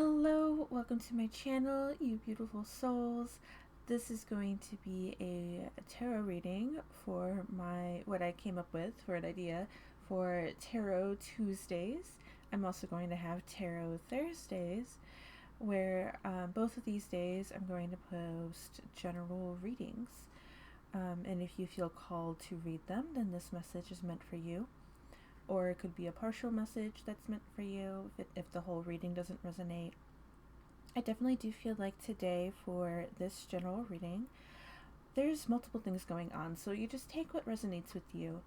Hello, welcome to my channel, you beautiful souls. This is going to be a tarot reading for what I came up with for an idea for Tarot Tuesdays. I'm also going to have Tarot Thursdays, where both of these days I'm going to post general readings. And if you feel called to read them, then this message is meant for you. Or it could be a partial message that's meant for you if the whole reading doesn't resonate. I definitely do feel like today for this general reading, there's multiple things going on, so you just take what resonates with you.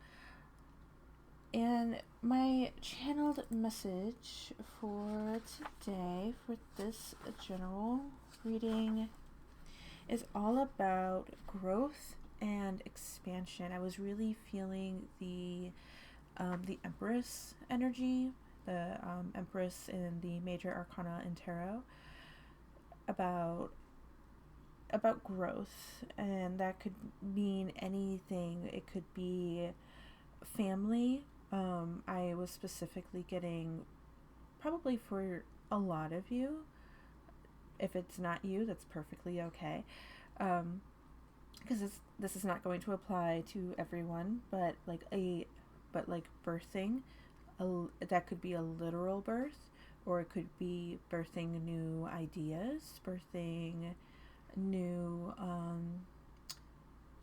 And my channeled message for today, for this general reading, is all about growth and expansion. I was really feeling the Empress energy, the Empress in the Major Arcana in Tarot, about growth, and that could mean anything. It could be family. I was specifically getting, probably for a lot of you. If it's not you, that's perfectly okay. Because this is not going to apply to everyone, but birthing, that could be a literal birth, or it could be birthing new ideas, birthing new,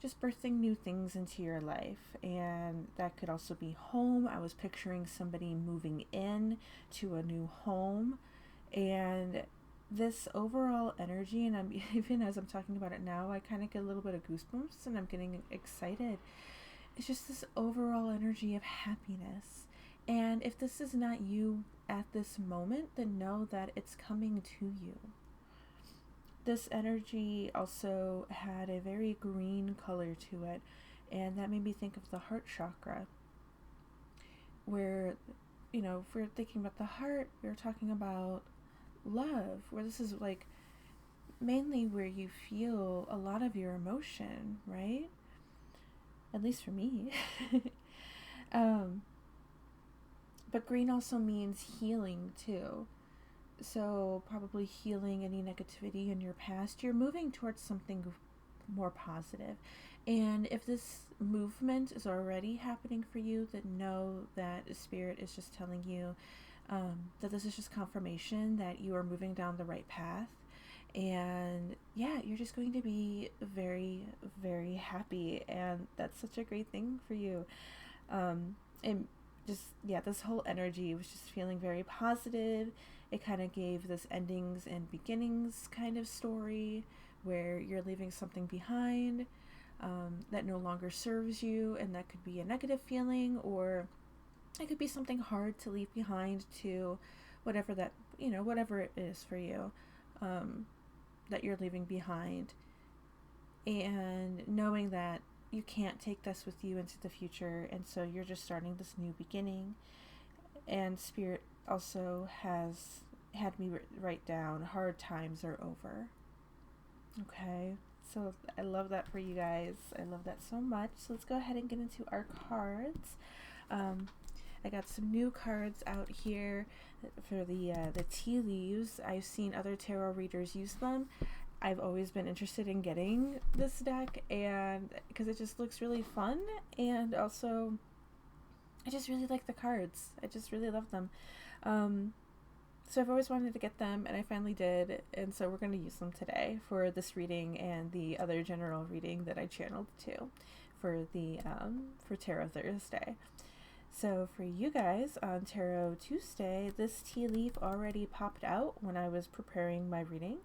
just birthing new things into your life. And that could also be home. I was picturing somebody moving in to a new home, and this overall energy, and I'm even as I'm talking about it now, I kind of get a little bit of goosebumps and I'm getting excited. It's just this overall energy of happiness. And if this is not you at this moment, then know that it's coming to you. This energy also had a very green color to it, and that made me think of the heart chakra, where, if we're thinking about the heart, we're talking about love, where this is like mainly where you feel a lot of your emotion, right? At least for me. But green also means healing too. So probably healing any negativity in your past. You're moving towards something more positive. And if this movement is already happening for you, then know that Spirit is just telling you that this is just confirmation that you are moving down the right path. And yeah, you're just going to be very, very happy. And that's such a great thing for you. And just, yeah, this whole energy was just feeling very positive. It kind of gave this endings and beginnings kind of story where you're leaving something behind that no longer serves you, and that could be a negative feeling, or it could be something hard to leave behind, to whatever that, whatever it is for you, that you're leaving behind. And knowing that you can't take this with you into the future, and so you're just starting this new beginning. And Spirit also has had me write down, hard times are over. Okay, so I love that for you guys. I love that so much. So let's go ahead and get into our cards. I got some new cards out here for the tea leaves. I've seen other tarot readers use them. I've always been interested in getting this deck, and because it just looks really fun, and also I just really like the cards. I just really love them. So I've always wanted to get them, and I finally did, and so we're going to use them today for this reading and the other general reading that I channeled to for the for Tarot Thursday. So for you guys on Tarot Tuesday, this tea leaf already popped out when I was preparing my reading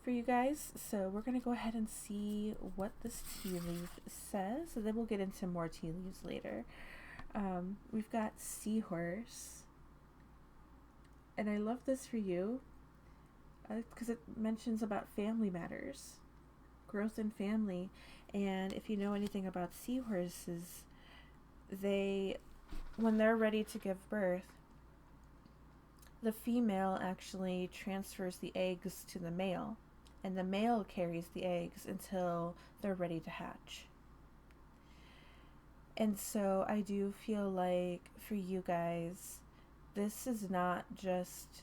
for you guys. So we're going to go ahead and see what this tea leaf says, and then we'll get into more tea leaves later. We've got Seahorse, and I love this for you because it mentions about family matters, growth in family. And if you know anything about seahorses, when they're ready to give birth, the female actually transfers the eggs to the male, and the male carries the eggs until they're ready to hatch. And so I do feel like for you guys, this is not just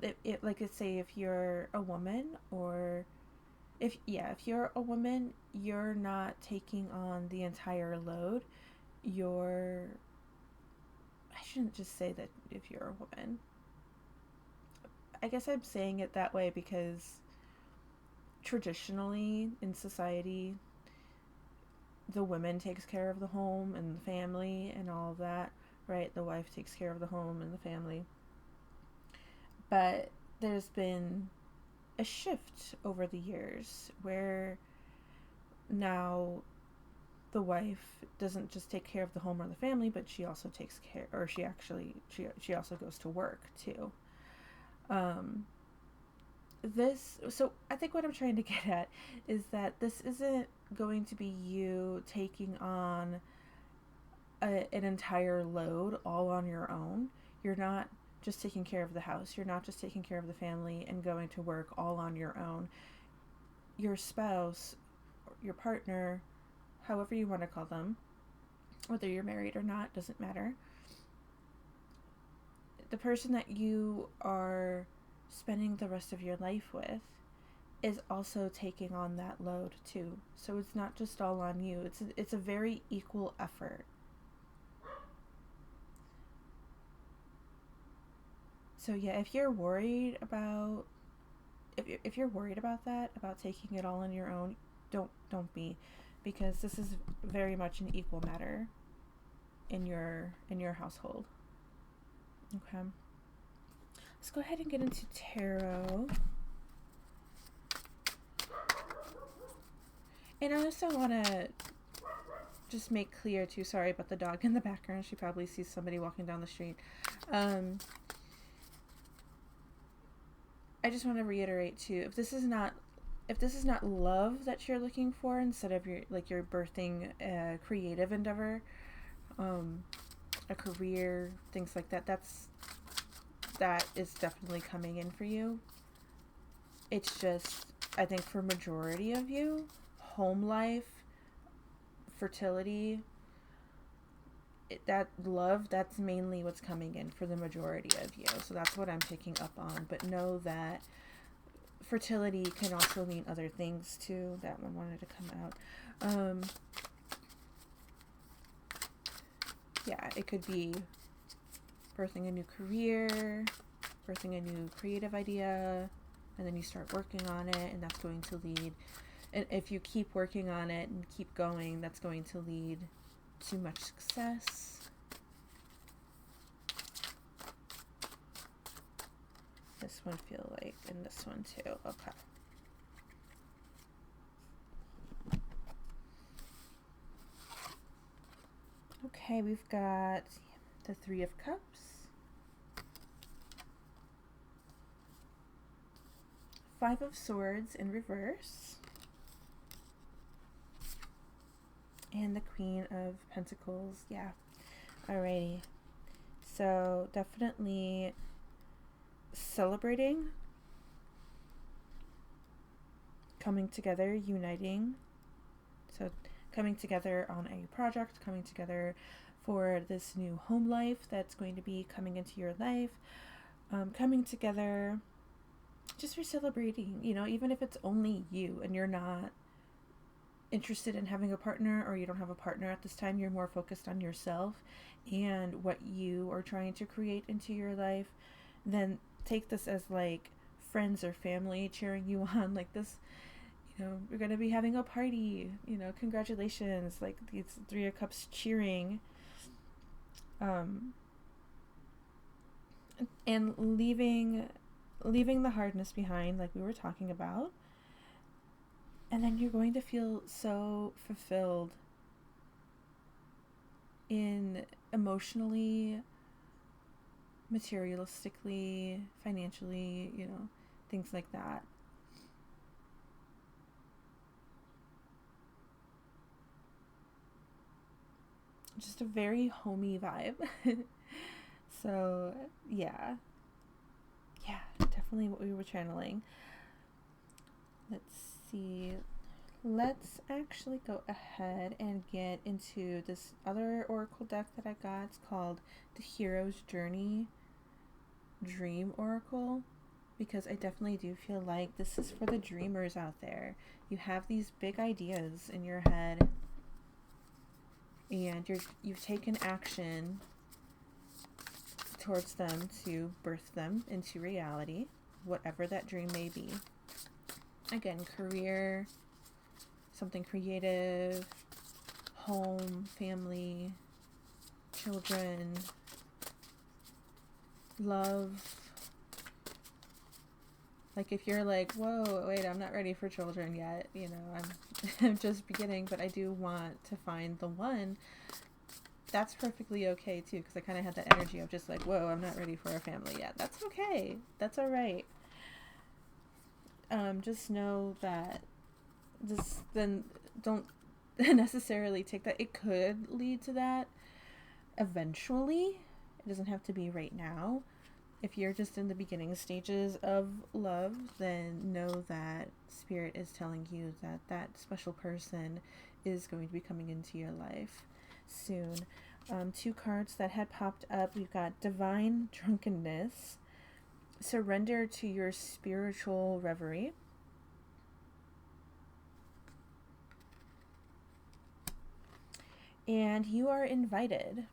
like, let's say if you're a woman, or if you're a woman, you're not taking on the entire load. You're I shouldn't just say that if you're a woman. I guess I'm saying it that way because traditionally in society, the woman takes care of the home and the family and all of that, right? The wife takes care of the home and the family. But there's been a shift over the years where now the wife doesn't just take care of the home or the family, but she also takes care, or she also goes to work too. Um, this so I think what I'm trying to get at is that this isn't going to be you taking on an entire load all on your own. You're not just taking care of the house. You're not just taking care of the family and going to work all on your own. Your spouse, your partner, however you want to call them, whether you're married or not, doesn't matter. The person that you are spending the rest of your life with is also taking on that load too. So it's not just all on you. It's a very equal effort. So yeah, if you're worried about if you're worried about that, about taking it all on your own, don't be, because this is very much an equal matter in your household. Okay. Let's go ahead and get into tarot. And I also want to just make clear too, sorry about the dog in the background. She probably sees somebody walking down the street. I just want to reiterate too, if this is not love that you're looking for, instead of your birthing a creative endeavor, a career, things like that, that is definitely coming in for you. It's just, I think for majority of you, home life, fertility, that love, that's mainly what's coming in for the majority of you. So that's what I'm picking up on. But know that fertility can also mean other things too. That one wanted to come out. Yeah, it could be birthing a new career, birthing a new creative idea, and then you start working on it, and that's going to lead, and if you keep working on it and keep going, that's going to lead to much success. This one feel like, and this one too. Okay. Okay, we've got the Three of Cups, Five of Swords in reverse, and the Queen of Pentacles. Yeah. Alrighty. So definitely celebrating, coming together, uniting. So coming together on a project, coming together for this new home life that's going to be coming into your life, coming together just for celebrating, even if it's only you and you're not interested in having a partner, or you don't have a partner at this time, you're more focused on yourself and what you are trying to create into your life, then take this as like friends or family cheering you on, like this, we're going to be having a party, congratulations, like these Three of Cups cheering, and leaving the hardness behind, like we were talking about. And then you're going to feel so fulfilled in emotionally, materialistically, financially, things like that. Just a very homey vibe. So, yeah. Yeah, definitely what we were channeling. Let's see. Let's actually go ahead and get into this other oracle deck that I got. It's called the Hero's Journey Dream Oracle. because I definitely do feel like this is for the dreamers out there. You have these big ideas in your head, and you've taken action towards them to birth them into reality, whatever that dream may be. Again, career, something creative, home, family, children, love. Like if you're like, whoa, wait, I'm not ready for children yet, I'm just beginning, but I do want to find the one, that's perfectly okay too, because I kind of had that energy of just like, whoa, I'm not ready for a family yet. That's okay. That's all right. Just know that then don't necessarily take that. It could lead to that eventually. It doesn't have to be right now. If you're just in the beginning stages of love, then know that Spirit is telling you that that special person is going to be coming into your life soon. 2 cards that had popped up. We've got Divine Drunkenness. Surrender to your spiritual reverie. And you are invited.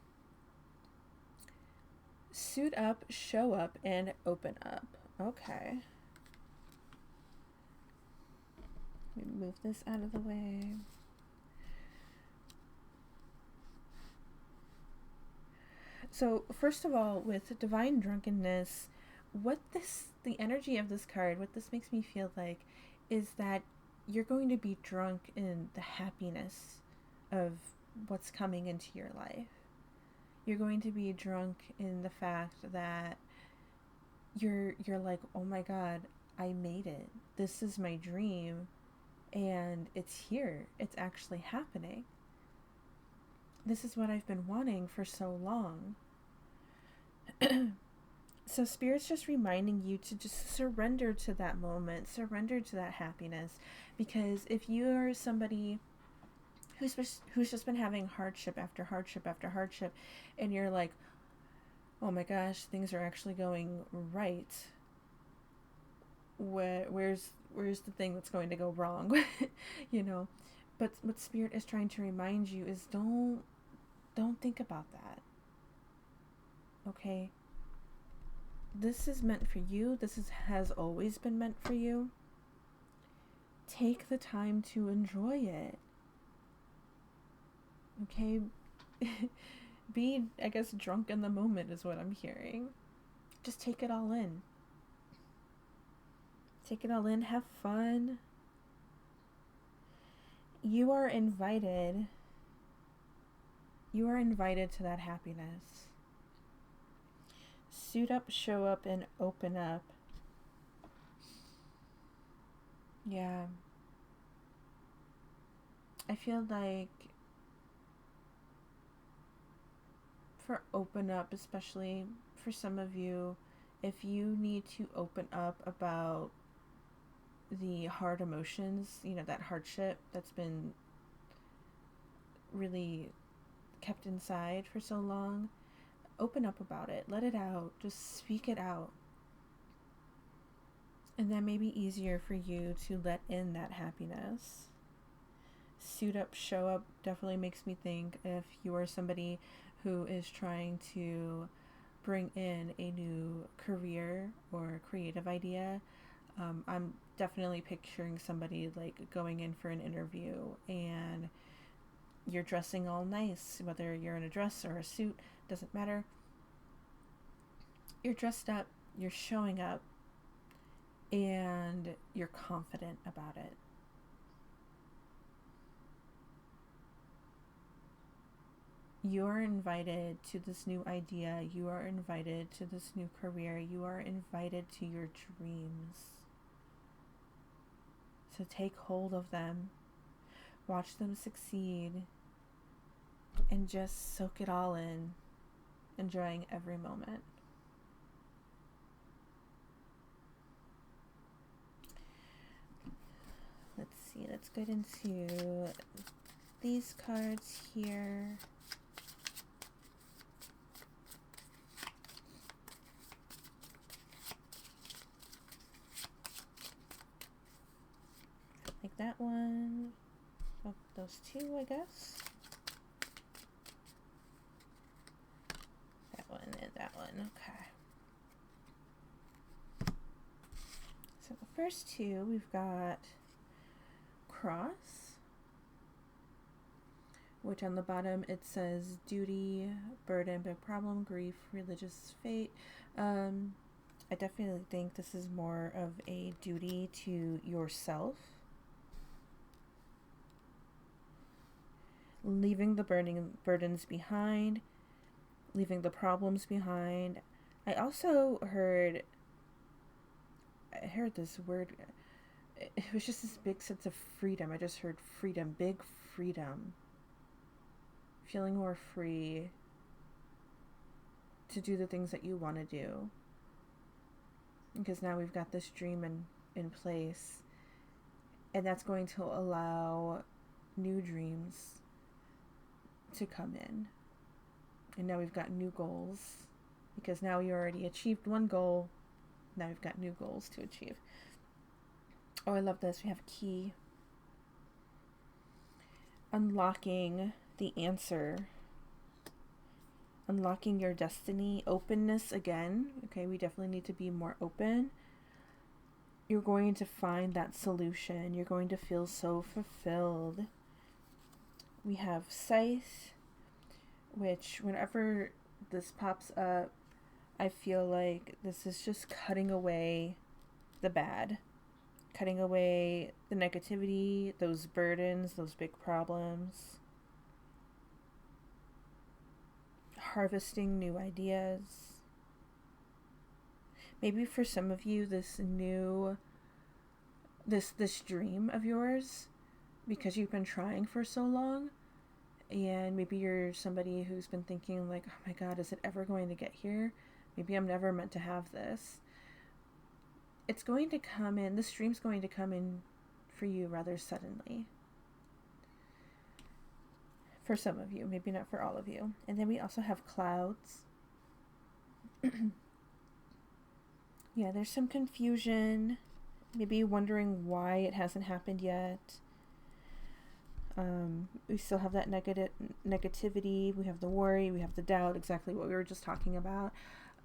Suit up, show up, and open up. Okay. Let me move this out of the way. So, first of all, with Divine Drunkenness, the energy of this card, what this makes me feel like is that you're going to be drunk in the happiness of what's coming into your life. You're going to be drunk in the fact that you're like, oh my God, I made it. This is my dream, and it's here. It's actually happening. This is what I've been wanting for so long. So Spirit's just reminding you to just surrender to that moment, surrender to that happiness, because if you're somebody who's just been having hardship after hardship after hardship, and you're like, oh my gosh, things are actually going right, where's the thing that's going to go wrong? But what Spirit is trying to remind you is don't think about that. Okay, this is meant for you. Has always been meant for you. Take the time to enjoy it. Okay? Be, I guess, drunk in the moment is what I'm hearing. Just take it all in. Take it all in. Have fun. You are invited. You are invited to that happiness. Suit up, show up, and open up. Yeah. I feel like for open up, especially for some of you, if you need to open up about the hard emotions, that hardship that's been really kept inside for so long, open up about it. Let it out. Just speak it out. And that may be easier for you to let in that happiness. Suit up, show up definitely makes me think if you are somebody who is trying to bring in a new career or creative idea. I'm definitely picturing somebody like going in for an interview and you're dressing all nice, whether you're in a dress or a suit, doesn't matter. You're dressed up, you're showing up, and you're confident about it. You are invited to this new idea. You are invited to this new career. You are invited to your dreams. So take hold of them. Watch them succeed. And just soak it all in. Enjoying every moment. Let's see. Let's get into these cards here. that one. Oh, those two, I guess. That one and that one. Okay. So the first two, we've got cross, which on the bottom it says duty, burden, big problem, grief, religious fate. I definitely think this is more of a duty to yourself. Leaving the burdens behind, leaving the problems behind. I also heard this word. It was just this big sense of freedom. I just heard freedom, big freedom. Feeling more free to do the things that you want to do. Because now we've got this dream in place, and that's going to allow new dreams to come in. And now we've got new goals, because now you already achieved one goal. Now we've got new goals to achieve. Oh, I love this. We have a key. Unlocking the answer. Unlocking your destiny. Openness again. Okay, we definitely need to be more open. You're going to find that solution. You're going to feel so fulfilled. We have scythe, which whenever this pops up, I feel like this is just cutting away the bad. Cutting away the negativity, those burdens, those big problems. Harvesting new ideas. Maybe for some of you, this dream of yours, because you've been trying for so long, and maybe you're somebody who's been thinking like, oh my God, is it ever going to get here? Maybe I'm never meant to have this. It's going to come in, this dream's going to come in for you rather suddenly. For some of you, maybe not for all of you. And then we also have clouds. Yeah, there's some confusion. Maybe wondering why it hasn't happened yet. We still have that negativity. We have the worry. We have the doubt. Exactly what we were just talking about.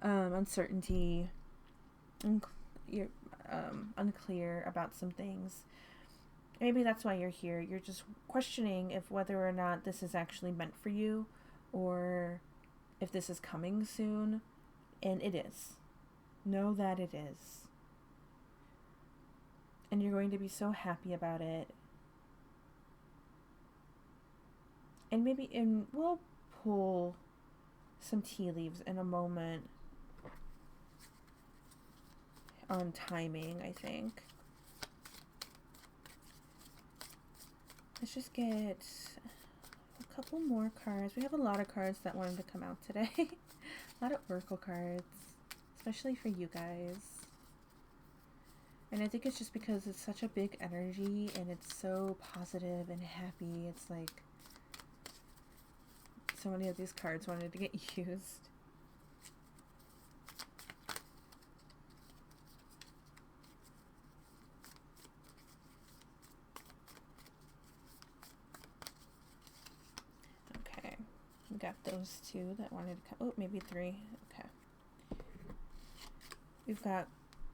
Uncertainty. You're unclear about some things. Maybe that's why you're here. You're just questioning if whether or not this is actually meant for you, or if this is coming soon. And it is. Know that it is. And you're going to be so happy about it. And we'll pull some tea leaves in a moment on timing, I think. Let's just get a couple more cards. We have a lot of cards that wanted to come out today. A lot of Oracle cards, especially for you guys. And I think it's just because it's such a big energy and it's so positive and happy. It's like so many of these cards wanted to get used. Okay, we got those two that wanted to come. Oh, maybe three. Okay. We've got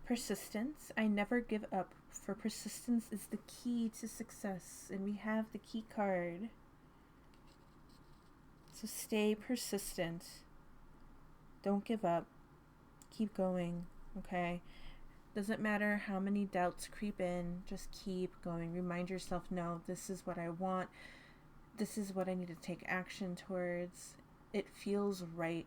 persistence. I never give up, for persistence is the key to success. And we have the key card. So stay persistent. Don't give up. Keep going, okay? Doesn't matter how many doubts creep in. Just keep going. Remind yourself, no, this is what I want. This is what I need to take action towards. It feels right.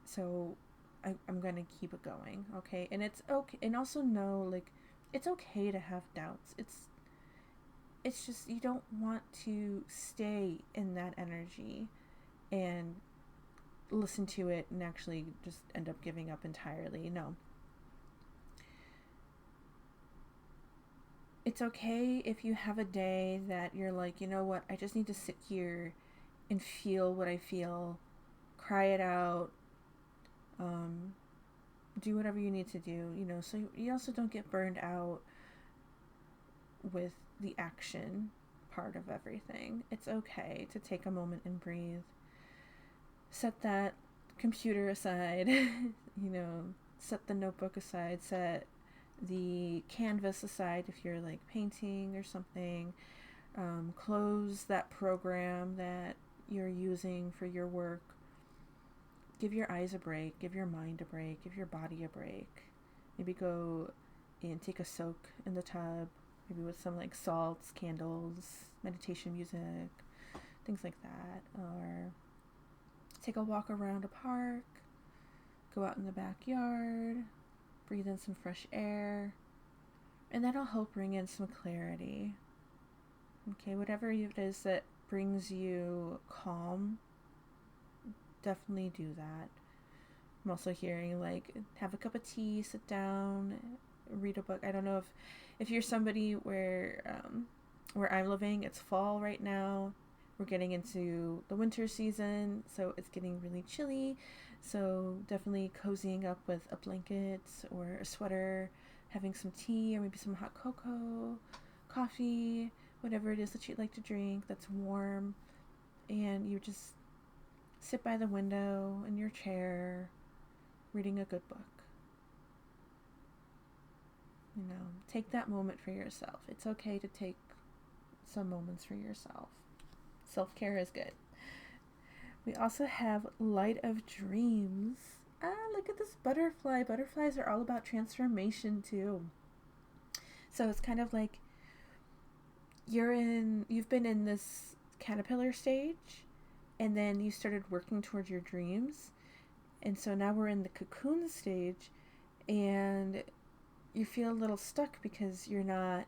So I'm going to keep it going, okay? And it's okay. And also know, like, it's okay to have doubts. It's just you don't want to stay in that energy and listen to it and actually just end up giving up entirely. No. It's okay if you have a day that you're like, you know what, I just need to sit here and feel what I feel, cry it out, do whatever you need to do, so you also don't get burned out. with the action part of everything. It's okay to take a moment and breathe. Set that computer aside, set the notebook aside, set the canvas aside if you're like painting or something. Close that program that you're using for your work. Give your eyes a break, give your mind a break, give your body a break. Maybe go and take a soak in the tub, maybe with some like salts, candles, meditation music, things like that. Or take a walk around a park, go out in the backyard, breathe in some fresh air, and that'll help bring in some clarity. Okay, whatever it is that brings you calm, definitely do that. I'm also hearing like have a cup of tea, sit down, read a book. I don't know if you're somebody where I'm living, it's fall right now. We're getting into the winter season, so it's getting really chilly. So definitely cozying up with a blanket or a sweater, having some tea or maybe some hot cocoa, coffee, whatever it is that you'd like to drink that's warm, and you just sit by the window in your chair reading a good book. Take that moment for yourself. It's okay to take some moments for yourself. Self-care is good. We also have Light of Dreams. Look at this butterfly. Butterflies are all about transformation too. So it's kind of like you've been in this caterpillar stage, and then you started working towards your dreams. And so now we're in the cocoon stage, and you feel a little stuck because you're not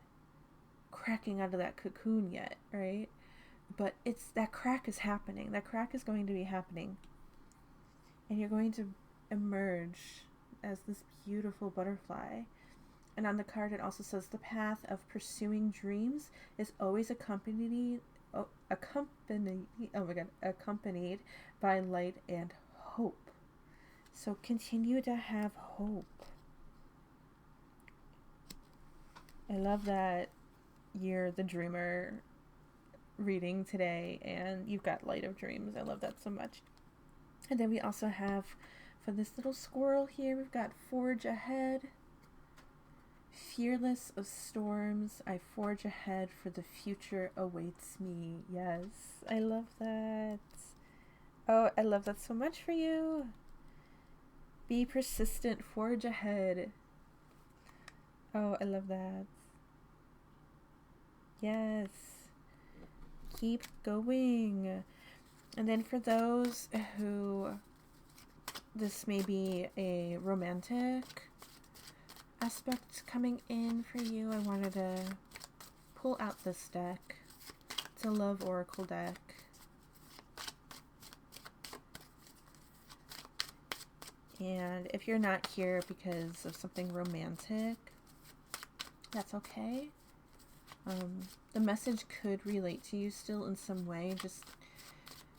cracking out of that cocoon yet, right? But that crack is happening. That crack is going to be happening. And you're going to emerge as this beautiful butterfly. And on the card it also says the path of pursuing dreams is always accompanied by light and hope. So continue to have hope. I love that you're the dreamer reading today and you've got Light of Dreams. I love that so much. And then we also have, for this little squirrel here, we've got Forge Ahead. Fearless of storms, I forge ahead, for the future awaits me. Yes, I love that. Oh, I love that so much for you. Be persistent, forge ahead. Oh, I love that. Yes. Keep going. And then for those who this may be a romantic aspect coming in for you, I wanted to pull out this deck. It's a love oracle deck. And if you're not here because of something romantic, that's okay. The message could relate to you still in some way. Just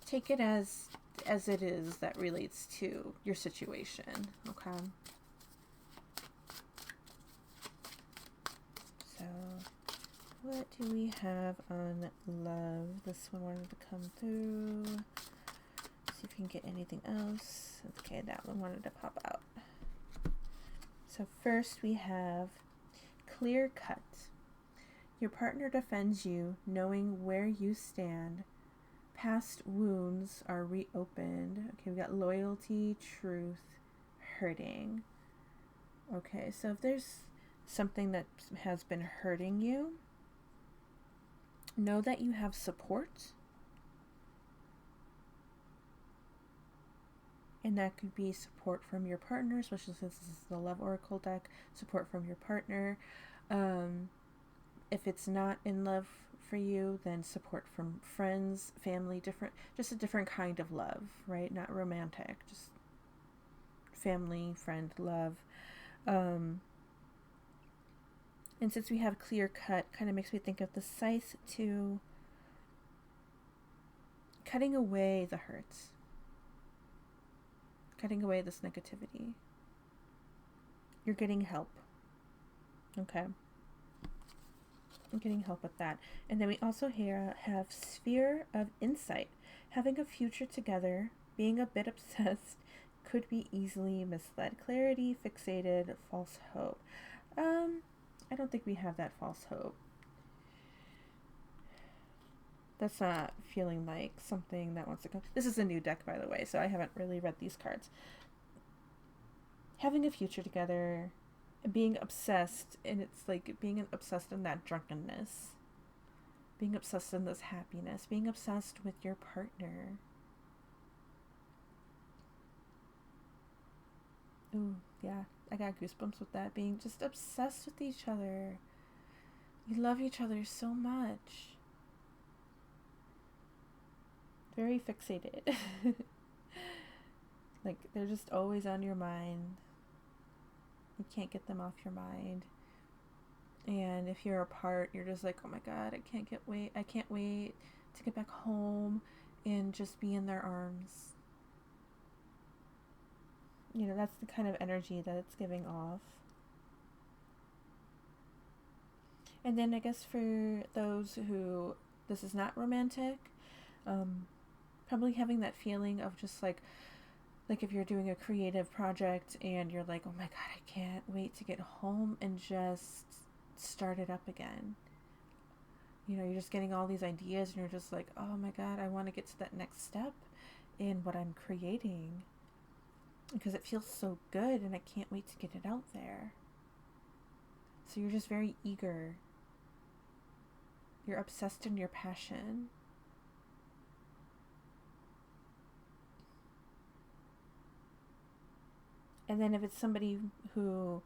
take it as it is that relates to your situation, okay? So, what do we have on love? This one wanted to come through. See if we can get anything else. Okay, that one wanted to pop out. So first we have clear cut. Your partner defends you, knowing where you stand. Past wounds are reopened. Okay, we got loyalty, truth, hurting. Okay, so if there's something that has been hurting you, know that you have support. And that could be support from your partner, especially since this is the Love Oracle deck, support from your partner. If it's not in love for you, then support from friends, family, just a different kind of love, right? Not romantic, just family, friend, love. And since we have clear cut, kind of makes me think of the scythe to cutting away the hurts, cutting away this negativity. You're getting help. Okay. getting help with that. And then we also have sphere of insight. Having a future together, being a bit obsessed, could be easily misled. Clarity, fixated, false hope. Um, I don't think we have that false hope. That's not feeling like something that wants to come. This is a new deck, by the way, so I haven't really read these cards. Having a future together, being obsessed, and it's like being obsessed in that drunkenness, being obsessed in this happiness, being obsessed with your partner. Ooh, yeah, I got goosebumps with that. Being just obsessed with each other. You love each other so much. Very fixated. Like, they're just always on your mind. You can't get them off your mind. And if you're apart, you're just like, oh my god, I can't wait to get back home and just be in their arms. You know, that's the kind of energy that it's giving off. And then I guess for those who this is not romantic, probably having that feeling of just like if you're doing a creative project and you're like, oh my god, I can't wait to get home and just start it up again. You know, you're just getting all these ideas and you're just like, oh my god, I want to get to that next step in what I'm creating because it feels so good and I can't wait to get it out there. So you're just very eager. You're obsessed in your passion. And then if it's somebody who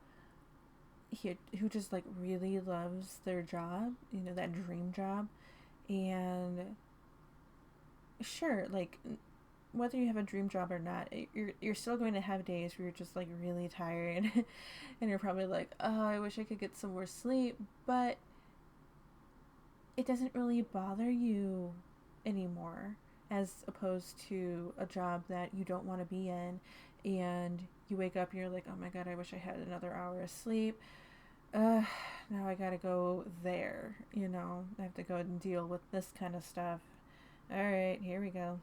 who just like really loves their job, you know, that dream job, and sure, like whether you have a dream job or not, you're still going to have days where you're just like really tired and you're probably like, "Oh, I wish I could get some more sleep," but it doesn't really bother you anymore as opposed to a job that you don't want to be in and you wake up and you're like, oh my god, I wish I had another hour of sleep. Now I gotta go there, you know, I have to go and deal with this kind of stuff. All right, here we go.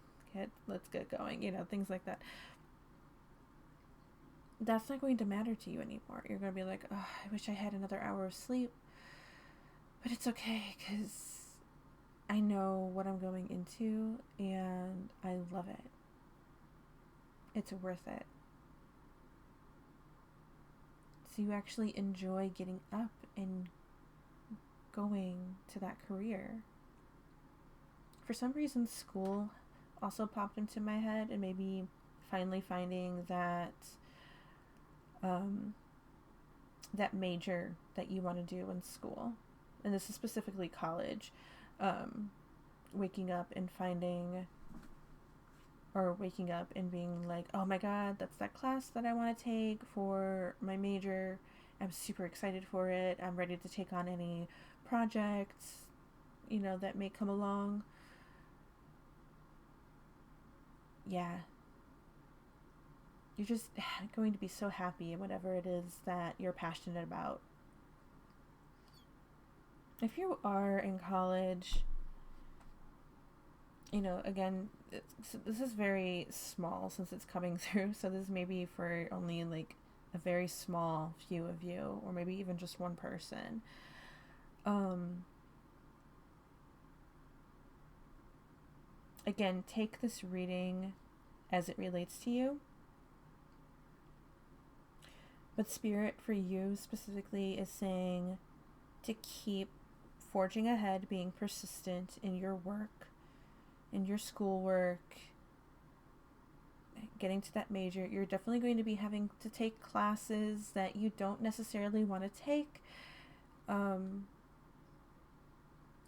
Let's get going, you know, things like that. That's not going to matter to you anymore. You're going to be like, oh, I wish I had another hour of sleep, but it's okay because I know what I'm going into and I love it. It's worth it. So you actually enjoy getting up and going to that career. For some reason, school also popped into my head, and maybe finally finding that um, that major that you want to do in school, and this is specifically college. Um, waking up and finding or waking up and being like, oh my god, that's that class that I want to take for my major. I'm super excited for it. I'm ready to take on any projects, you know, that may come along. Yeah. You're just going to be so happy in whatever it is that you're passionate about. If you are in college, you know, again, this is very small since it's coming through. So this may be for only like a very small few of you, or maybe even just one person. Um, Again, take this reading as it relates to you. But Spirit for you specifically is saying to keep forging ahead, being persistent in your work, in your schoolwork, getting to that major. You're definitely going to be having to take classes that you don't necessarily want to take.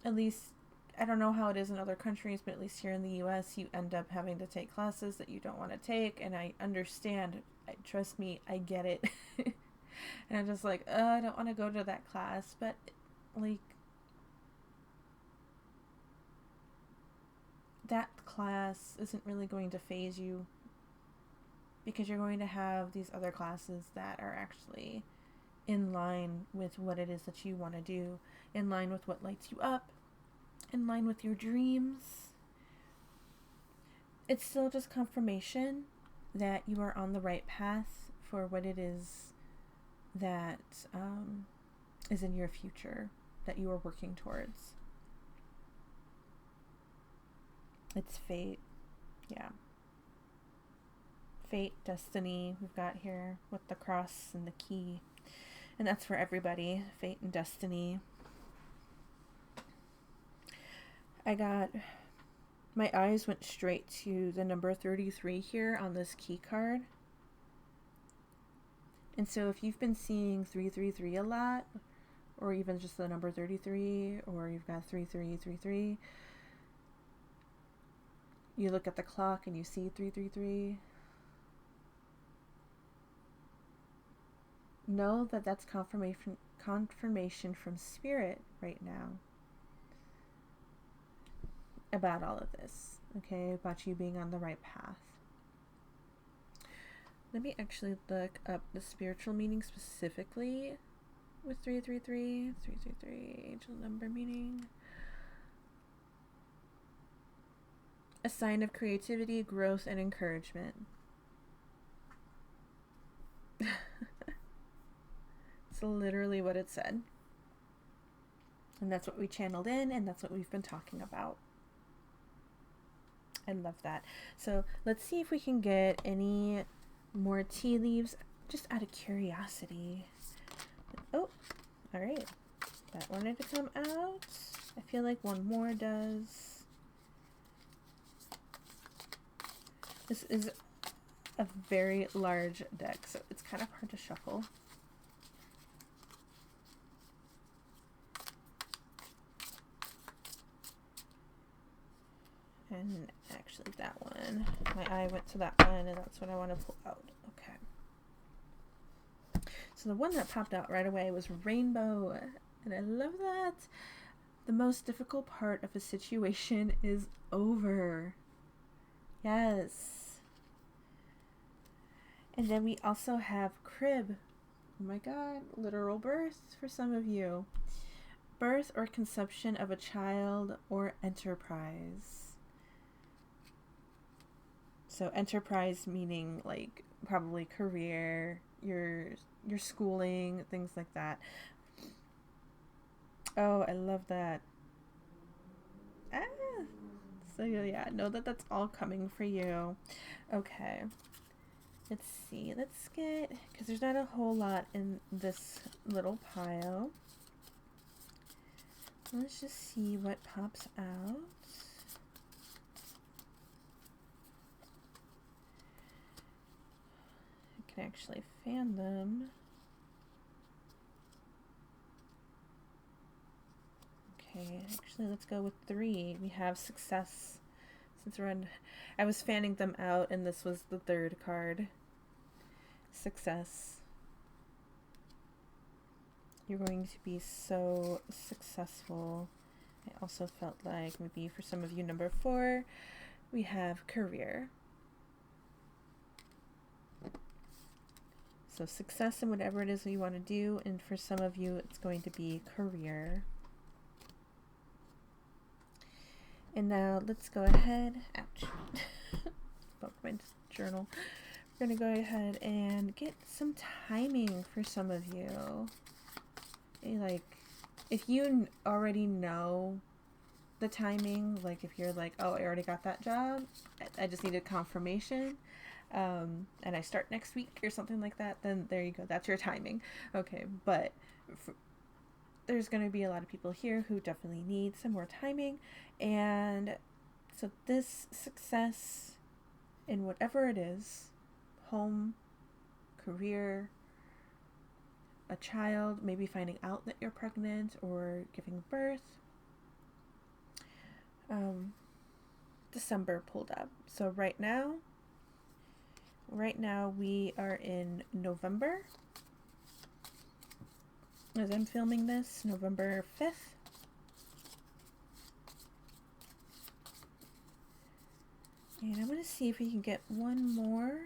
At least, I don't know how it is in other countries, but at least here in the US, you end up having to take classes that you don't want to take. And I understand. Trust me, I get it. And I'm just like, I don't want to go to that class. But, like, that class isn't really going to phase you because you're going to have these other classes that are actually in line with what it is that you want to do, in line with what lights you up, in line with your dreams. It's still just confirmation that you are on the right path for what it is that is in your future that you are working towards. It's fate. Yeah. Fate, destiny, we've got here with the cross and the key. And that's for everybody. Fate and destiny. My eyes went straight to the number 33 here on this key card. And so if you've been seeing 333 a lot, or even just the number 33, or you've got 3333, you look at the clock and you see 333, know that that's confirmation from Spirit right now about all of this, okay, about you being on the right path. Let me actually look up the spiritual meaning specifically with 333. 333, angel number meaning. A sign of creativity, growth, and encouragement. It's literally what it said. And that's what we channeled in, and that's what we've been talking about. I love that. So let's see if we can get any more tea leaves, just out of curiosity. Oh, all right. That wanted to come out. I feel like one more does. This is a very large deck, so it's kind of hard to shuffle. And actually that one, my eye went to that one, and that's what I want to pull out. Okay. So the one that popped out right away was rainbow, and I love that. The most difficult part of a situation is over. Yes. And then we also have crib. Oh my God, literal birth for some of you. Birth or conception of a child or enterprise. So enterprise meaning like probably career, your schooling, things like that. Oh, I love that. So yeah, know that that's all coming for you. Okay. Let's see. Let's get, because there's not a whole lot in this little pile. Let's just see what pops out. I can actually fan them. Okay, actually let's go with 3. We have success. Since we're on, I was fanning them out and this was the 3rd card. Success. You're going to be so successful. I also felt like maybe for some of you, number 4, we have career. So success in whatever it is that you want to do, and for some of you, it's going to be career. And now let's go ahead. Ouch. Bumped my journal. We're going to go ahead and get some timing for some of you. Like, if you already know the timing, like if you're like, oh, I already got that job, I just needed confirmation, and I start next week or something like that, then there you go. That's your timing. Okay, but there's going to be a lot of people here who definitely need some more timing. And so this success in whatever it is, home, career, a child, maybe finding out that you're pregnant or giving birth. December pulled up. So right now we are in November. As I'm filming this, November 5th. And I'm going to see if we can get one more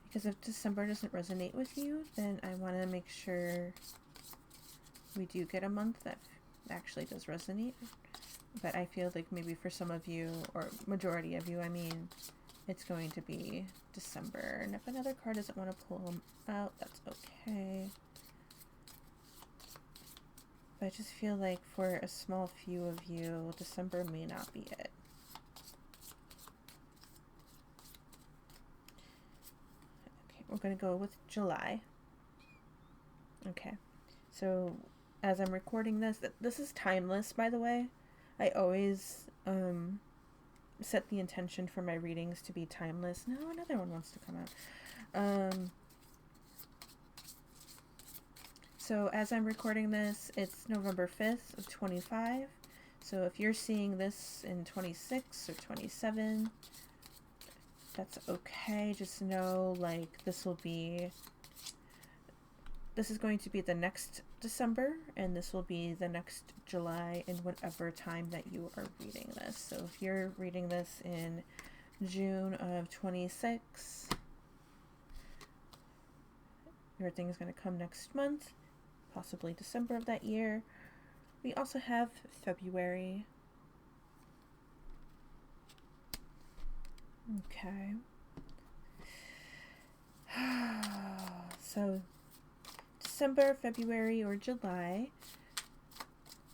Because if December doesn't resonate with you, then I want to make sure we do get a month that actually does resonate. But I feel like maybe for some of you, or majority of you, I mean, it's going to be December. And if another card doesn't want to pull them out, that's okay. But I just feel like for a small few of you, December may not be it. Okay, we're going to go with July. Okay, so as I'm recording this, this is timeless, by the way. I always set the intention for my readings to be timeless. No, another one wants to come out. So as I'm recording this, it's November 5th of 25. So if you're seeing this in 26 or 27, that's okay. Just know, like, this is going to be the next December, and this will be the next July in whatever time that you are reading this. So if you're reading this in June of 26, your thing is going to come next month, possibly December of that year. We also have February. Okay. So December, February, or July.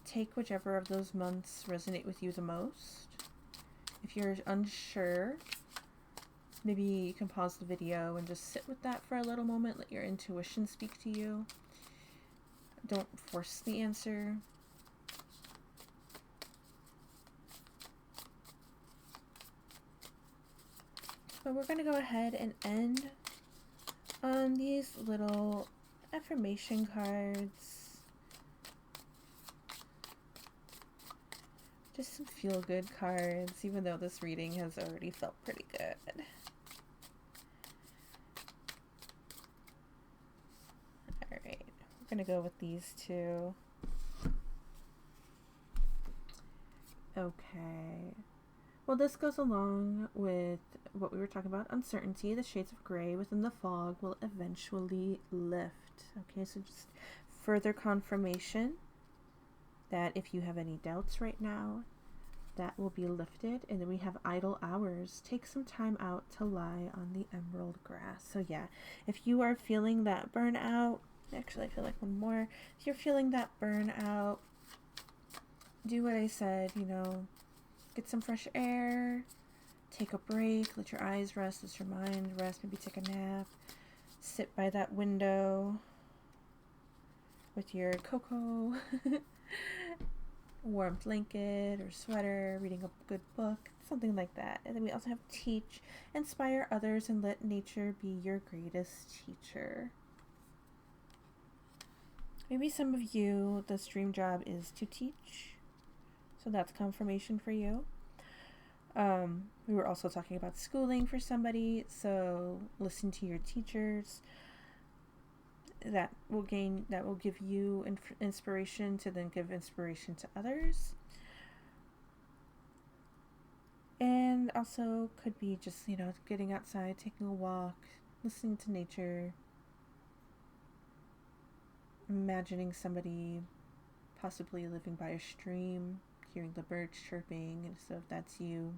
Take whichever of those months resonate with you the most. If you're unsure, maybe you can pause the video and just sit with that for a little moment. Let your intuition speak to you. Don't force the answer. But we're going to go ahead and end on these little affirmation cards. Just some feel-good cards, even though this reading has already felt pretty good. Alright, we're going to go with these two. Okay. Well, this goes along with what we were talking about, uncertainty. The shades of gray within the fog will eventually lift. Okay, so just further confirmation that if you have any doubts right now, that will be lifted. And then we have idle hours. Take some time out to lie on the emerald grass. So yeah, if you are feeling that burnout, actually I feel like one more. If you're feeling that burnout, do what I said, you know, get some fresh air, take a break, let your eyes rest, let your mind rest, maybe take a nap, sit by that window with your cocoa, warm blanket or sweater, reading a good book, something like that. And then we also have teach, inspire others, and let nature be your greatest teacher. Maybe some of you, the dream job is to teach. So that's confirmation for you. We were also talking about schooling for somebody, so listen to your teachers. That will give you inspiration to then give inspiration to others. And also could be just, you know, getting outside, taking a walk, listening to nature, imagining somebody possibly living by a stream, hearing the birds chirping. And so if that's you,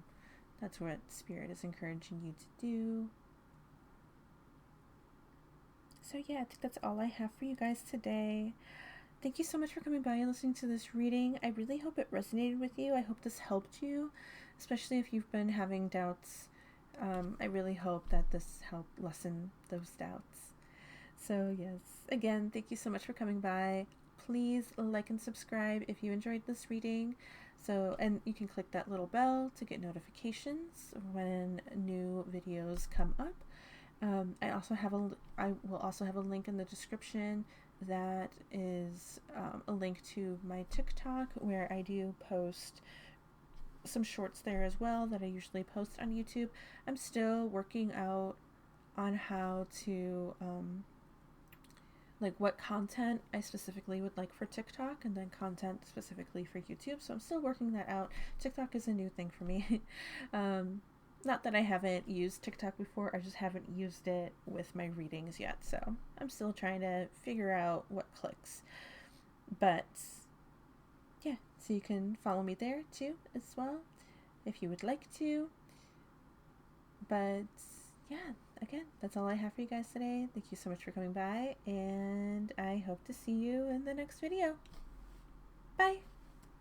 that's what Spirit is encouraging you to do. So yeah, I think that's all I have for you guys today. Thank you so much for coming by and listening to this reading. I really hope it resonated with you. I hope this helped you, especially if you've been having doubts. I really hope that this helped lessen those doubts. So yes, again, thank you so much for coming by. Please like and subscribe if you enjoyed this reading. So, and you can click that little bell to get notifications when new videos come up. I will also have a link in the description that is a link to my TikTok, where I do post some shorts there as well that I usually post on YouTube. I'm still working out on how to like what content I specifically would like for TikTok, and then content specifically for YouTube. So I'm still working that out. TikTok is a new thing for me. Not that I haven't used TikTok before, I just haven't used it with my readings yet. So I'm still trying to figure out what clicks. But yeah, so you can follow me there too as well if you would like to. But yeah, again, that's all I have for you guys today. Thank you so much for coming by, and I hope to see you in the next video. Bye!